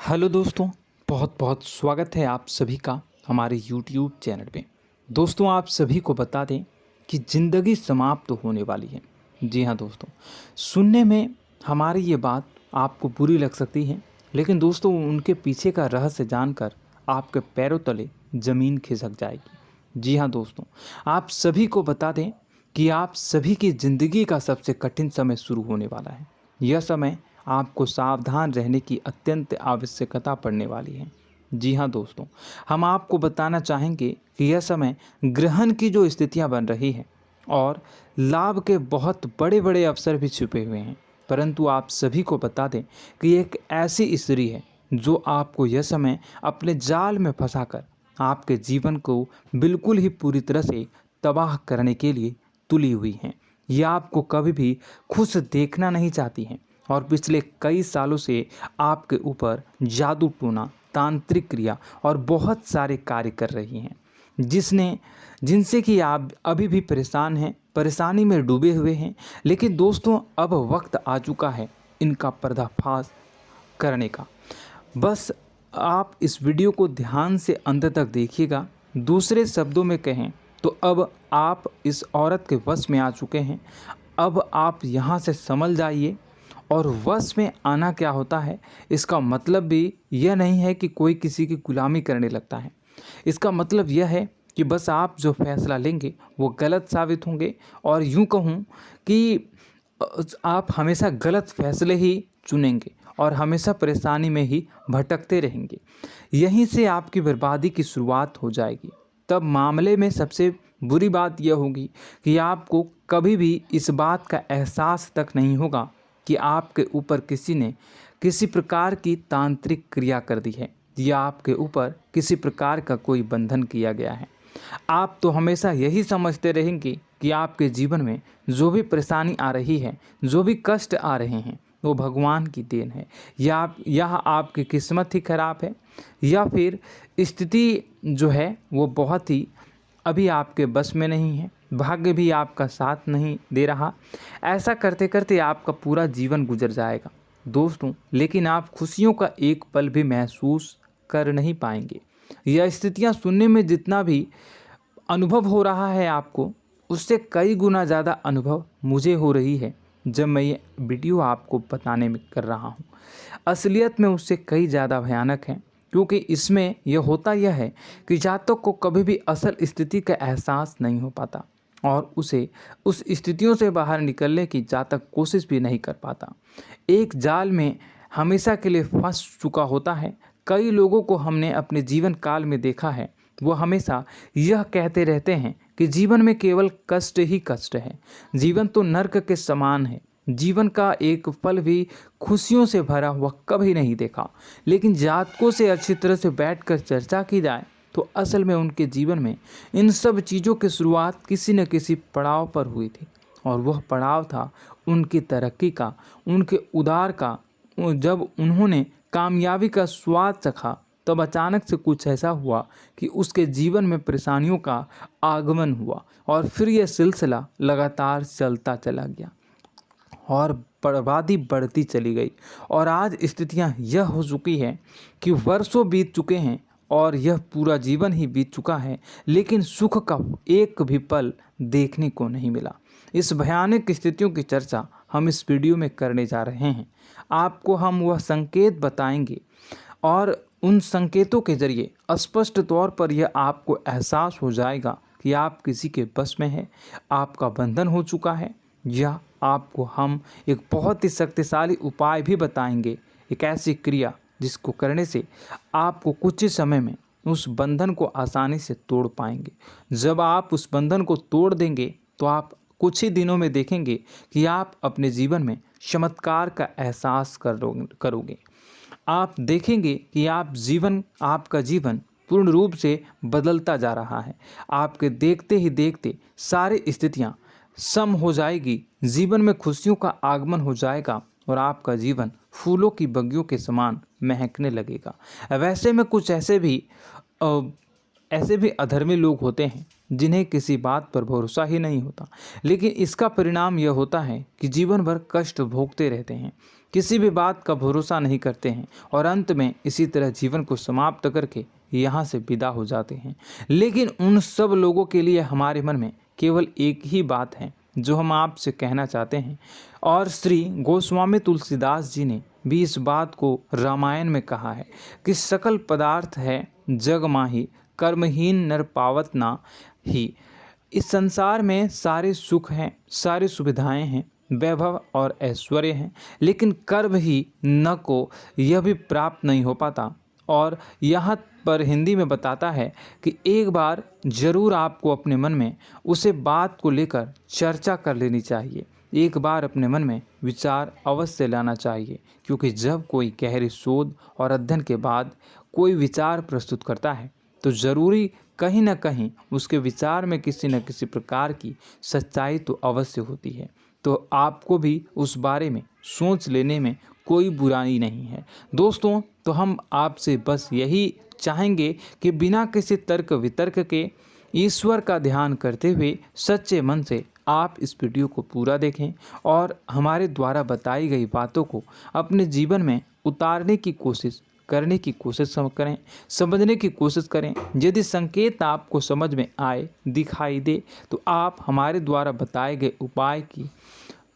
Hello दोस्तों, बहुत बहुत स्वागत है आप सभी का हमारे YouTube चैनल पे। दोस्तों, आप सभी को बता दें कि ज़िंदगी समाप्त होने वाली है। जी हाँ दोस्तों, सुनने में हमारी ये बात आपको बुरी लग सकती है, लेकिन दोस्तों उनके पीछे का रहस्य जानकर आपके पैरों तले ज़मीन खिसक जाएगी। जी हाँ दोस्तों, आप सभी को बता दें कि आप सभी की ज़िंदगी का सबसे कठिन समय शुरू होने वाला है। यह समय आपको सावधान रहने की अत्यंत आवश्यकता पड़ने वाली है। जी हाँ दोस्तों, हम आपको बताना चाहेंगे कि यह समय ग्रहण की जो स्थितियां बन रही है और लाभ के बहुत बड़े बड़े अवसर भी छुपे हुए हैं। परंतु आप सभी को बता दें कि एक ऐसी स्त्री है जो आपको यह समय अपने जाल में फंसाकर आपके जीवन को बिल्कुल ही पूरी तरह से तबाह करने के लिए तुली हुई हैं। यह आपको कभी भी खुश देखना नहीं चाहती हैं और पिछले कई सालों से आपके ऊपर जादू टोना, तांत्रिक क्रिया और बहुत सारे कार्य कर रही हैं, जिनसे कि आप अभी भी परेशान हैं, परेशानी में डूबे हुए हैं। लेकिन दोस्तों, अब वक्त आ चुका है इनका पर्दाफाश करने का। बस आप इस वीडियो को ध्यान से अंत तक देखिएगा। दूसरे शब्दों में कहें तो अब आप इस औरत के वश में आ चुके हैं। अब आप यहाँ से संभल जाइए। और वश में आना क्या होता है, इसका मतलब भी यह नहीं है कि कोई किसी की गुलामी करने लगता है। इसका मतलब यह है कि बस आप जो फैसला लेंगे वो गलत साबित होंगे, और यूँ कहूँ कि आप हमेशा गलत फैसले ही चुनेंगे और हमेशा परेशानी में ही भटकते रहेंगे। यहीं से आपकी बर्बादी की शुरुआत हो जाएगी। तब मामले में सबसे बुरी बात यह होगी कि आपको कभी भी इस बात का एहसास तक नहीं होगा कि आपके ऊपर किसी ने किसी प्रकार की तांत्रिक क्रिया कर दी है या आपके ऊपर किसी प्रकार का कोई बंधन किया गया है। आप तो हमेशा यही समझते रहेंगे कि आपके जीवन में जो भी परेशानी आ रही है, जो भी कष्ट आ रहे हैं, वो भगवान की देन है, या आपकी किस्मत ही खराब है, या फिर स्थिति जो है वो बहुत ही अभी आपके बस में नहीं है, भाग्य भी आपका साथ नहीं दे रहा। ऐसा करते करते आपका पूरा जीवन गुजर जाएगा दोस्तों, लेकिन आप खुशियों का एक पल भी महसूस कर नहीं पाएंगे। यह स्थितियां सुनने में जितना भी अनुभव हो रहा है आपको, उससे कई गुना ज़्यादा अनुभव मुझे हो रही है जब मैं ये वीडियो आपको बताने में कर रहा हूँ। असलियत में उससे कई ज़्यादा भयानक है, क्योंकि इसमें यह होता यह है कि जातक को कभी भी असल स्थिति का एहसास नहीं हो पाता और उसे उस स्थितियों से बाहर निकलने की जातक कोशिश भी नहीं कर पाता। एक जाल में हमेशा के लिए फंस चुका होता है। कई लोगों को हमने अपने जीवन काल में देखा है, वो हमेशा यह कहते रहते हैं कि जीवन में केवल कष्ट ही कष्ट है, जीवन तो नर्क के समान है, जीवन का एक पल भी खुशियों से भरा हुआ कभी नहीं देखा। लेकिन जातकों से अच्छी तरह से बैठकर चर्चा की जाए तो असल में उनके जीवन में इन सब चीज़ों की शुरुआत किसी न किसी पड़ाव पर हुई थी, और वह पड़ाव था उनकी तरक्की का, उनके उदार का। जब उन्होंने कामयाबी का स्वाद चखा, तब अचानक से कुछ ऐसा हुआ कि उसके जीवन में परेशानियों का आगमन हुआ, और फिर यह सिलसिला लगातार चलता चला गया और बर्बादी बढ़ती चली गई। और आज स्थितियां यह हो चुकी है कि वर्षों बीत चुके हैं और यह पूरा जीवन ही बीत चुका है, लेकिन सुख का एक भी पल देखने को नहीं मिला। इस भयानक स्थितियों की चर्चा हम इस वीडियो में करने जा रहे हैं। आपको हम वह संकेत बताएंगे और उन संकेतों के जरिए स्पष्ट तौर पर यह आपको एहसास हो जाएगा कि आप किसी के बस में हैं, आपका बंधन हो चुका है, या आपको हम एक बहुत ही शक्तिशाली उपाय भी बताएंगे, एक ऐसी क्रिया जिसको करने से आपको कुछ ही समय में उस बंधन को आसानी से तोड़ पाएंगे। जब आप उस बंधन को तोड़ देंगे तो आप कुछ ही दिनों में देखेंगे कि आप अपने जीवन में चमत्कार का एहसास करोगे। आप देखेंगे कि आपका जीवन पूर्ण रूप से बदलता जा रहा है। आपके देखते ही देखते सारी स्थितियां सम हो जाएगी, जीवन में खुशियों का आगमन हो जाएगा और आपका जीवन फूलों की बगियों के समान महकने लगेगा। वैसे में कुछ ऐसे भी अधर्मी लोग होते हैं जिन्हें किसी बात पर भरोसा ही नहीं होता, लेकिन इसका परिणाम यह होता है कि जीवन भर कष्ट भोगते रहते हैं, किसी भी बात का भरोसा नहीं करते हैं और अंत में इसी तरह जीवन को समाप्त करके यहाँ से विदा हो जाते हैं। लेकिन उन सब लोगों के लिए हमारे मन में केवल एक ही बात है जो हम आपसे कहना चाहते हैं, और श्री गोस्वामी तुलसीदास जी ने भी इस बात को रामायण में कहा है कि सकल पदार्थ है जग माही, कर्महीन नर पावत ना ही। इस संसार में सारे सुख हैं, सारी सुविधाएं हैं, वैभव और ऐश्वर्य हैं, लेकिन कर्म ही न को यह भी प्राप्त नहीं हो पाता। और यहाँ पर हिंदी में बताता है कि एक बार जरूर आपको अपने मन में उसे बात को लेकर चर्चा कर लेनी चाहिए, एक बार अपने मन में विचार अवश्य लाना चाहिए, क्योंकि जब कोई गहरी शोध और अध्ययन के बाद कोई विचार प्रस्तुत करता है तो ज़रूरी कहीं ना कहीं उसके विचार में किसी न किसी प्रकार की सच्चाई तो अवश्य होती है। तो आपको भी उस बारे में सोच लेने में कोई बुराई नहीं है। दोस्तों, तो हम आपसे बस यही चाहेंगे कि बिना किसी तर्क वितर्क के ईश्वर का ध्यान करते हुए सच्चे मन से आप इस वीडियो को पूरा देखें और हमारे द्वारा बताई गई बातों को अपने जीवन में उतारने की कोशिश करने की कोशिश करें, समझने की कोशिश करें। यदि संकेत आपको समझ में आए, दिखाई दे, तो आप हमारे द्वारा बताए गए उपाय की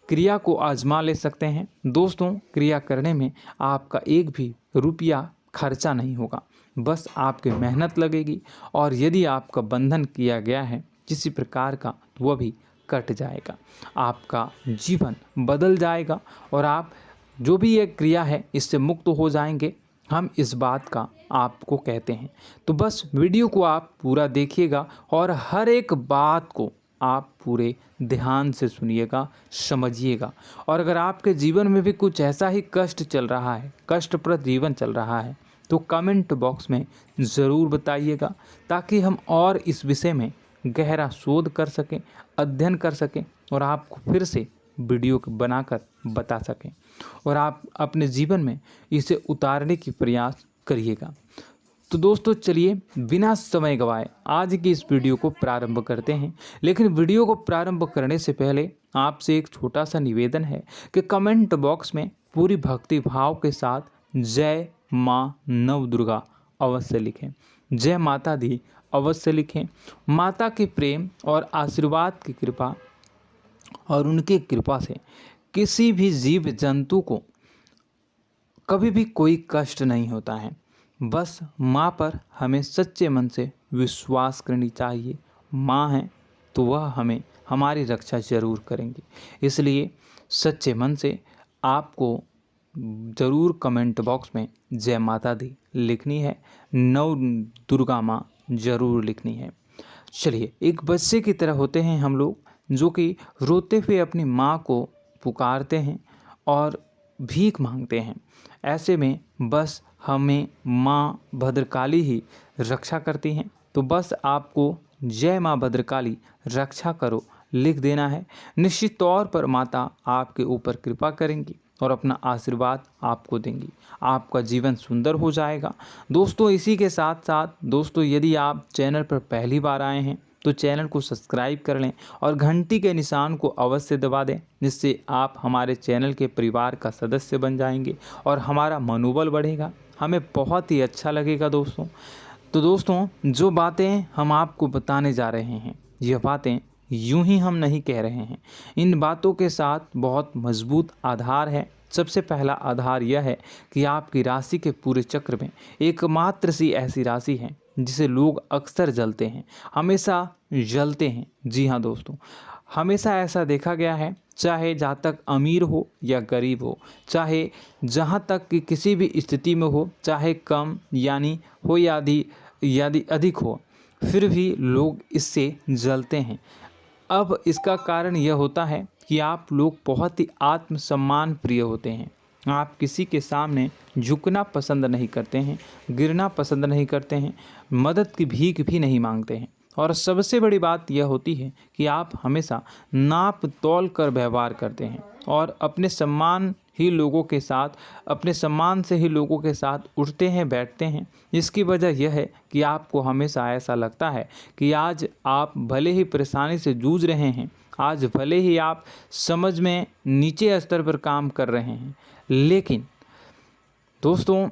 क्रिया को आजमा ले सकते हैं। दोस्तों, क्रिया करने में आपका एक भी रुपया खर्चा नहीं होगा, बस आपकी मेहनत लगेगी, और यदि आपका बंधन किया गया है किसी प्रकार का तो वह भी कट जाएगा, आपका जीवन बदल जाएगा और आप जो भी ये क्रिया है इससे मुक्त हो जाएंगे। हम इस बात का आपको कहते हैं। तो बस वीडियो को आप पूरा देखिएगा और हर एक बात को आप पूरे ध्यान से सुनिएगा, समझिएगा। और अगर आपके जीवन में भी कुछ ऐसा ही कष्ट चल रहा है, कष्टप्रद जीवन चल रहा है, तो कमेंट बॉक्स में ज़रूर बताइएगा, ताकि हम और इस विषय में गहरा शोध कर सकें, अध्ययन कर सकें और आपको फिर से वीडियो बनाकर बता सकें और आप अपने जीवन में इसे उतारने की प्रयास करिएगा। तो दोस्तों, चलिए बिना समय गवाए आज की इस वीडियो को प्रारंभ करते हैं। लेकिन वीडियो को प्रारंभ करने से पहले आपसे एक छोटा सा निवेदन है कि कमेंट बॉक्स में पूरी भक्ति भाव के साथ जय माँ नव दुर्गा अवश्य लिखें, जय माता दी अवश्य लिखें। माता के प्रेम और आशीर्वाद की कृपा और उनकी कृपा से किसी भी जीव जंतु को कभी भी कोई कष्ट नहीं होता है। बस माँ पर हमें सच्चे मन से विश्वास करनी चाहिए। माँ है तो वह हमें हमारी रक्षा जरूर करेंगी। इसलिए सच्चे मन से आपको ज़रूर कमेंट बॉक्स में जय माता दी लिखनी है, नव दुर्गा माँ ज़रूर लिखनी है। चलिए, एक बच्चे की तरह होते हैं हम लोग, जो कि रोते हुए अपनी माँ को पुकारते हैं और भीख मांगते हैं। ऐसे में बस हमें माँ भद्रकाली ही रक्षा करती हैं। तो बस आपको जय माँ भद्रकाली रक्षा करो लिख देना है। निश्चित तौर पर माता आपके ऊपर कृपा करेंगी और अपना आशीर्वाद आपको देंगी, आपका जीवन सुंदर हो जाएगा। दोस्तों, इसी के साथ साथ दोस्तों, यदि आप चैनल पर पहली बार आए हैं तो चैनल को सब्सक्राइब कर लें और घंटी के निशान को अवश्य दबा दें, जिससे आप हमारे चैनल के परिवार का सदस्य बन जाएंगे और हमारा मनोबल बढ़ेगा, हमें बहुत ही अच्छा लगेगा दोस्तों। तो दोस्तों, जो बातें हम आपको बताने जा रहे हैं, यह बातें यूं ही हम नहीं कह रहे हैं। इन बातों के साथ बहुत मजबूत आधार है। सबसे पहला आधार यह है कि आपकी राशि के पूरे चक्र में एकमात्र सी ऐसी राशि है जिसे लोग अक्सर जलते हैं, हमेशा जलते हैं। जी हाँ दोस्तों, हमेशा ऐसा देखा गया है, चाहे जहाँ तक अमीर हो या गरीब हो, चाहे जहाँ तक कि किसी भी स्थिति में हो, चाहे कम यानी हो या अधिक हो, फिर भी लोग इससे जलते हैं। अब इसका कारण यह होता है कि आप लोग बहुत ही आत्मसम्मान प्रिय होते हैं। आप किसी के सामने झुकना पसंद नहीं करते हैं, गिरना पसंद नहीं करते हैं, मदद की भीख भी नहीं मांगते हैं और सबसे बड़ी बात यह होती है कि आप हमेशा नाप तौल कर व्यवहार करते हैं और अपने सम्मान से ही लोगों के साथ उठते हैं बैठते हैं। इसकी वजह यह है कि आपको हमेशा ऐसा लगता है कि आज आप भले ही परेशानी से जूझ रहे हैं, आज भले ही आप समझ में नीचे स्तर पर काम कर रहे हैं, लेकिन दोस्तों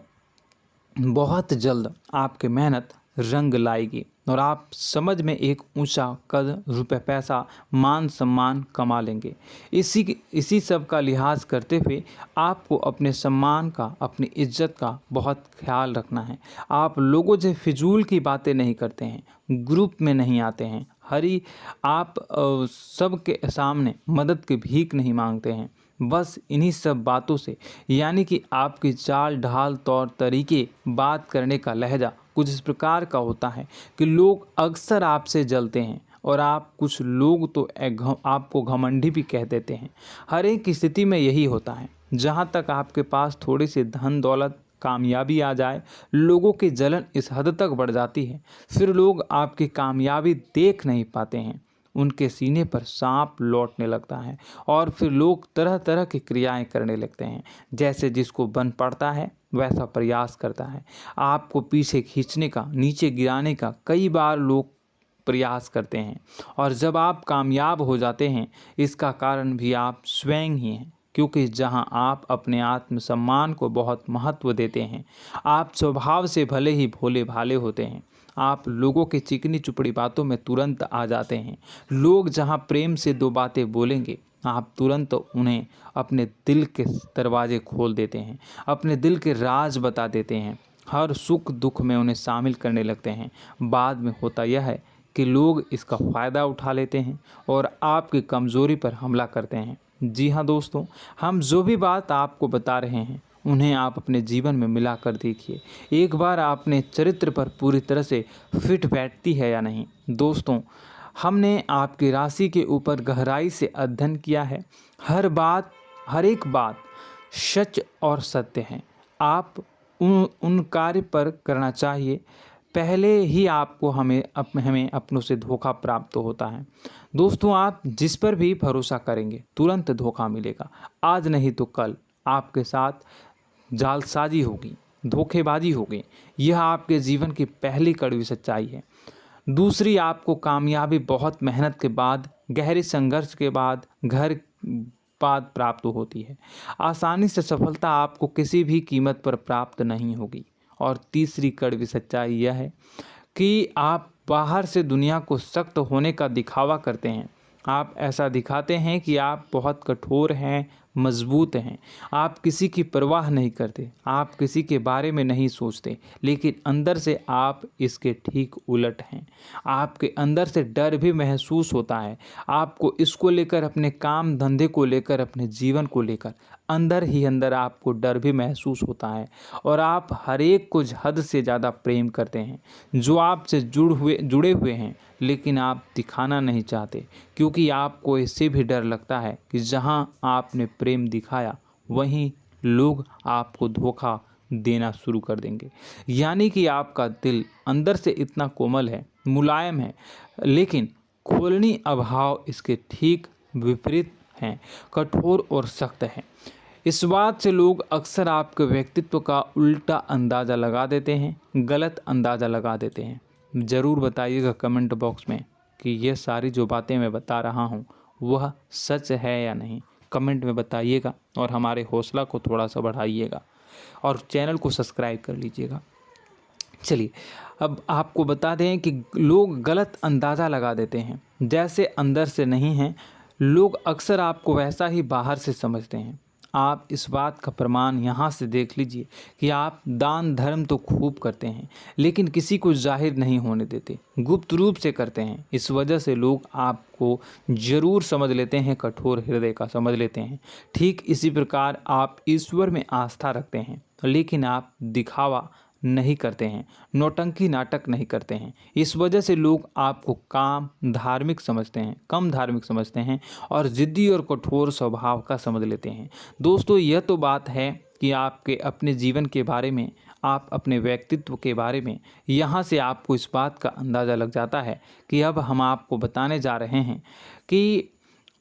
बहुत जल्द आपकी मेहनत रंग लाएगी और आप समझ में एक ऊंचा कद, रुपए, पैसा, मान सम्मान कमा लेंगे। इसी सब का लिहाज करते हुए आपको अपने सम्मान का, अपनी इज्जत का बहुत ख्याल रखना है। आप लोगों से फिजूल की बातें नहीं करते हैं, ग्रुप में नहीं आते हैं, आप सबके सामने मदद की भीख नहीं मांगते हैं। बस इन्हीं सब बातों से, यानी कि आपकी चाल ढाल, तौर तरीके, बात करने का लहजा कुछ इस प्रकार का होता है कि लोग अक्सर आपसे जलते हैं और कुछ लोग तो आपको घमंडी भी कह देते हैं। हर एक स्थिति में यही होता है। जहाँ तक आपके पास थोड़ी सी धन दौलत, कामयाबी आ जाए, लोगों की जलन इस हद तक बढ़ जाती है, फिर लोग आपकी कामयाबी देख नहीं पाते हैं, उनके सीने पर सांप लौटने लगता है और फिर लोग तरह तरह की क्रियाएं करने लगते हैं। जैसे जिसको बन पड़ता है वैसा प्रयास करता है। आपको पीछे खींचने का, नीचे गिराने का कई बार लोग प्रयास करते हैं और जब आप कामयाब हो जाते हैं, इसका कारण भी आप स्वयं ही हैं। क्योंकि जहां आप अपने आत्मसम्मान को बहुत महत्व देते हैं, आप स्वभाव से भले ही भोले भाले होते हैं, आप लोगों की चिकनी चुपड़ी बातों में तुरंत आ जाते हैं। लोग जहां प्रेम से दो बातें बोलेंगे, आप तुरंत उन्हें अपने दिल के दरवाजे खोल देते हैं, अपने दिल के राज बता देते हैं, हर सुख दुख में उन्हें शामिल करने लगते हैं। बाद में होता यह है कि लोग इसका फ़ायदा उठा लेते हैं और आपकी कमज़ोरी पर हमला करते हैं। जी हाँ दोस्तों, हम जो भी बात आपको बता रहे हैं उन्हें आप अपने जीवन में मिला कर देखिए। एक बार आपने चरित्र पर पूरी तरह से फिट बैठती है या नहीं। दोस्तों, हमने आपकी राशि के ऊपर गहराई से अध्ययन किया है। हर एक बात सच और सत्य है। आप उन कार्य पर करना चाहिए, पहले ही आपको हमें अपनों से धोखा प्राप्त होता है। दोस्तों, आप जिस पर भी भरोसा करेंगे तुरंत धोखा मिलेगा। आज नहीं तो कल आपके साथ जालसाजी होगी, धोखेबाजी होगी। यह आपके जीवन की पहली कड़वी सच्चाई है। दूसरी, आपको कामयाबी बहुत मेहनत के बाद, गहरे संघर्ष के बाद प्राप्त होती है। आसानी से सफलता आपको किसी भी कीमत पर प्राप्त नहीं होगी। और तीसरी कड़वी सच्चाई यह है कि आप बाहर से दुनिया को सख्त होने का दिखावा करते हैं। आप ऐसा दिखाते हैं कि आप बहुत कठोर हैं, मजबूत हैं, आप किसी की परवाह नहीं करते, आप किसी के बारे में नहीं सोचते, लेकिन अंदर से आप इसके ठीक उलट हैं। आपके अंदर से डर भी महसूस होता है। आपको इसको लेकर, अपने काम धंधे को लेकर, अपने जीवन को लेकर अंदर ही अंदर आपको डर भी महसूस होता है और आप हर एक को हद से ज़्यादा प्रेम करते हैं, जो आपसे जुड़े हुए हैं, लेकिन आप दिखाना नहीं चाहते, क्योंकि आपको इससे भी डर लगता है कि जहां आपने प्रेम दिखाया वहीं लोग आपको धोखा देना शुरू कर देंगे। यानी कि आपका दिल अंदर से इतना कोमल है, मुलायम है, लेकिन खोलनी अभाव इसके ठीक विपरीत हैं, कठोर और सख्त हैं। इस बात से लोग अक्सर आपके व्यक्तित्व का उल्टा अंदाज़ा लगा देते हैं, गलत अंदाज़ा लगा देते हैं। ज़रूर बताइएगा कमेंट बॉक्स में कि ये सारी जो बातें मैं बता रहा हूँ वह सच है या नहीं। कमेंट में बताइएगा और हमारे हौसला को थोड़ा सा बढ़ाइएगा और चैनल को सब्सक्राइब कर लीजिएगा। चलिए, अब आपको बता दें कि लोग गलत अंदाज़ा लगा देते हैं। जैसे अंदर से नहीं हैं, लोग अक्सर आपको वैसा ही बाहर से समझते हैं। आप इस बात का प्रमाण यहाँ से देख लीजिए कि आप दान धर्म तो खूब करते हैं, लेकिन किसी को जाहिर नहीं होने देते, गुप्त रूप से करते हैं। इस वजह से लोग आपको ज़रूर समझ लेते हैं, कठोर हृदय का समझ लेते हैं। ठीक इसी प्रकार आप ईश्वर में आस्था रखते हैं, लेकिन आप दिखावा नहीं करते हैं, नौटंकी नाटक नहीं करते हैं। इस वजह से लोग आपको कम धार्मिक समझते हैं और ज़िद्दी और कठोर स्वभाव का समझ लेते हैं। दोस्तों, यह तो बात है कि आपके अपने जीवन के बारे में, आप अपने व्यक्तित्व के बारे में, यहाँ से आपको इस बात का अंदाज़ा लग जाता है कि अब हम आपको बताने जा रहे हैं कि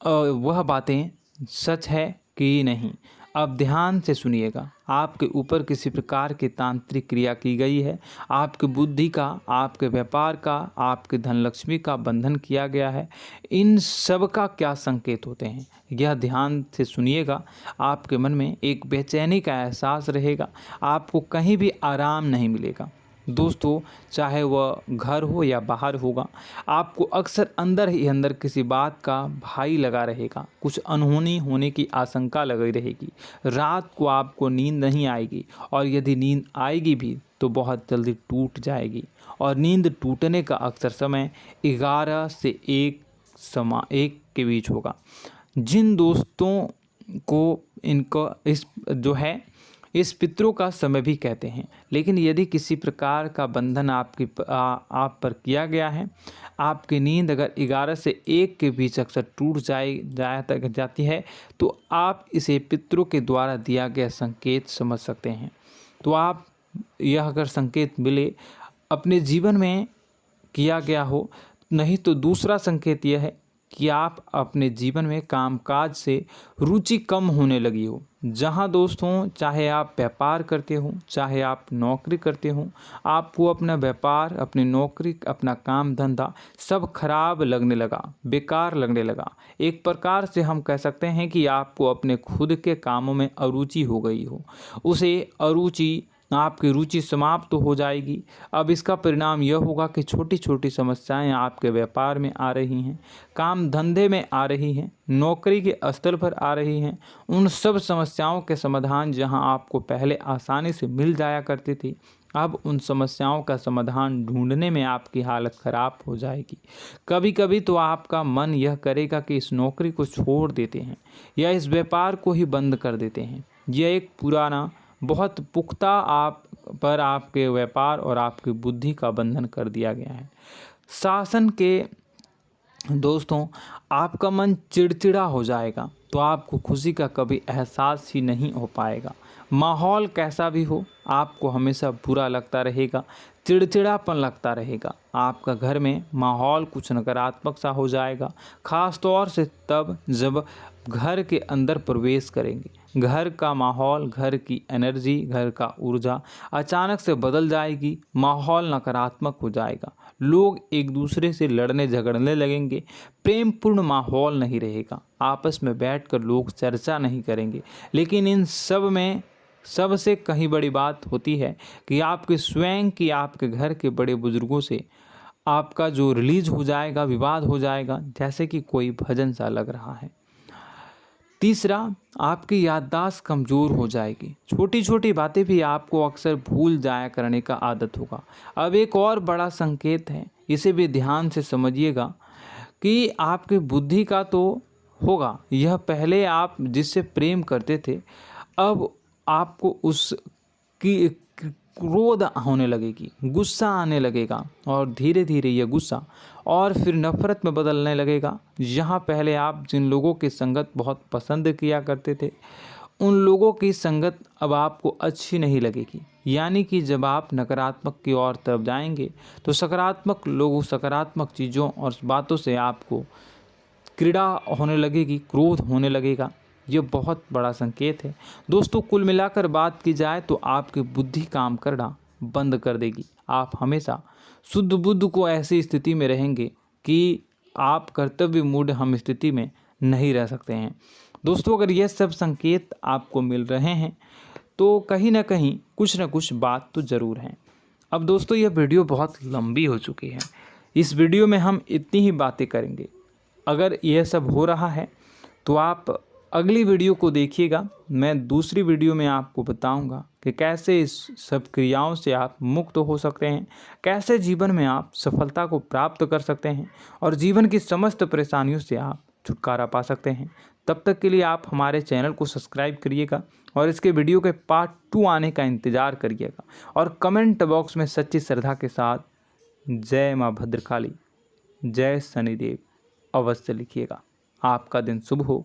वह बातें सच है कि नहीं। अब ध्यान से सुनिएगा। आपके ऊपर किसी प्रकार की तांत्रिक क्रिया की गई है, आपकी बुद्धि का, आपके व्यापार का, आपके धनलक्ष्मी का बंधन किया गया है। इन सब का क्या संकेत होते हैं, यह ध्यान से सुनिएगा। आपके मन में एक बेचैनी का एहसास रहेगा, आपको कहीं भी आराम नहीं मिलेगा। दोस्तों, चाहे वह घर हो या बाहर होगा, आपको अक्सर अंदर ही अंदर किसी बात का भय लगा रहेगा, कुछ अनहोनी होने की आशंका लगी रहेगी। रात को आपको नींद नहीं आएगी, और यदि नींद आएगी भी तो बहुत जल्दी टूट जाएगी, और नींद टूटने का अक्सर समय 11 से 1 के बीच होगा। जिन दोस्तों को इनको इस पितरों का समय भी कहते हैं। लेकिन यदि किसी प्रकार का बंधन आप पर किया गया है, आपकी नींद अगर 11 से 1 के बीच अक्सर टूट जाती है, तो आप इसे पितरों के द्वारा दिया गया संकेत समझ सकते हैं। तो आप यह अगर संकेत मिले अपने जीवन में किया गया हो, नहीं तो दूसरा संकेत यह है कि आप अपने जीवन में कामकाज से रुचि कम होने लगी हो। जहां दोस्तों, चाहे आप व्यापार करते हो, चाहे आप नौकरी करते हो, आपको अपना व्यापार, अपनी नौकरी, अपना काम धंधा सब खराब लगने लगा, बेकार लगने लगा। एक प्रकार से हम कह सकते हैं कि आपको अपने खुद के कामों में अरुचि हो गई हो। उसे अरुचि, आपकी रुचि समाप्त तो हो जाएगी। अब इसका परिणाम यह होगा कि छोटी छोटी समस्याएं आपके व्यापार में आ रही हैं, काम धंधे में आ रही हैं, नौकरी के स्तर पर आ रही हैं। उन सब समस्याओं के समाधान जहां आपको पहले आसानी से मिल जाया करती थी, अब उन समस्याओं का समाधान ढूंढने में आपकी हालत ख़राब हो जाएगी। कभी कभी तो आपका मन यह करेगा कि इस नौकरी को छोड़ देते हैं या इस व्यापार को ही बंद कर देते हैं। यह एक पुराना, बहुत पुख्ता आप पर आपके व्यापार और आपकी बुद्धि का बंधन कर दिया गया है। शासन के दोस्तों, आपका मन चिड़चिड़ा हो जाएगा, तो आपको खुशी का कभी एहसास ही नहीं हो पाएगा। माहौल कैसा भी हो, आपको हमेशा बुरा लगता रहेगा, चिड़चिड़ापन लगता रहेगा। आपका घर में माहौल कुछ नकारात्मक सा हो जाएगा, ख़ास तौर से तब जब घर के अंदर प्रवेश करेंगे। घर का माहौल, घर की एनर्जी, घर का ऊर्जा अचानक से बदल जाएगी, माहौल नकारात्मक हो जाएगा। लोग एक दूसरे से लड़ने झगड़ने लगेंगे, प्रेमपूर्ण माहौल नहीं रहेगा, आपस में बैठकर लोग चर्चा नहीं करेंगे। लेकिन इन सब में सबसे कहीं बड़ी बात होती है कि आपके स्वयं की, आपके घर के बड़े बुजुर्गों से आपका जो रिलीज हो जाएगा, विवाद हो जाएगा, जैसे कि कोई भजन सा लग रहा है। तीसरा, आपकी याददाश्त कमज़ोर हो जाएगी, छोटी छोटी बातें भी आपको अक्सर भूल जाया करने का आदत होगा। अब एक और बड़ा संकेत है, इसे भी ध्यान से समझिएगा कि आपकी बुद्धि का तो होगा, यह पहले आप जिससे प्रेम करते थे, अब आपको उसकी क्रोध होने लगेगी, गुस्सा आने लगेगा, और धीरे धीरे यह गुस्सा और फिर नफरत में बदलने लगेगा। यहाँ पहले आप जिन लोगों की संगत बहुत पसंद किया करते थे, उन लोगों की संगत अब आपको अच्छी नहीं लगेगी। यानी कि जब आप नकारात्मक की ओर तरफ जाएंगे, तो सकारात्मक लोगों, सकारात्मक चीज़ों और बातों से आपको क्रीड़ा होने लगेगी, क्रोध होने लगेगा। ये बहुत बड़ा संकेत है दोस्तों। कुल मिलाकर बात की जाए तो आपकी बुद्धि काम करना बंद कर देगी। आप हमेशा शुद्ध बुद्ध को ऐसी स्थिति में रहेंगे कि आप कर्तव्य मूढ़ हम स्थिति में नहीं रह सकते हैं। दोस्तों, अगर ये सब संकेत आपको मिल रहे हैं तो कहीं ना कहीं कुछ ना कुछ बात तो ज़रूर है। अब दोस्तों, यह वीडियो बहुत लंबी हो चुकी है, इस वीडियो में हम इतनी ही बातें करेंगे। अगर यह सब हो रहा है तो आप अगली वीडियो को देखिएगा। मैं दूसरी वीडियो में आपको बताऊंगा कि कैसे इस सब क्रियाओं से आप मुक्त हो सकते हैं, कैसे जीवन में आप सफलता को प्राप्त कर सकते हैं और जीवन की समस्त परेशानियों से आप छुटकारा पा सकते हैं। तब तक के लिए आप हमारे चैनल को सब्सक्राइब करिएगा और इसके वीडियो के पार्ट 2 आने का इंतज़ार करिएगा, और कमेंट बॉक्स में सच्ची श्रद्धा के साथ जय माँ भद्रकाली, जय शनिदेव अवश्य लिखिएगा। आपका दिन शुभ हो।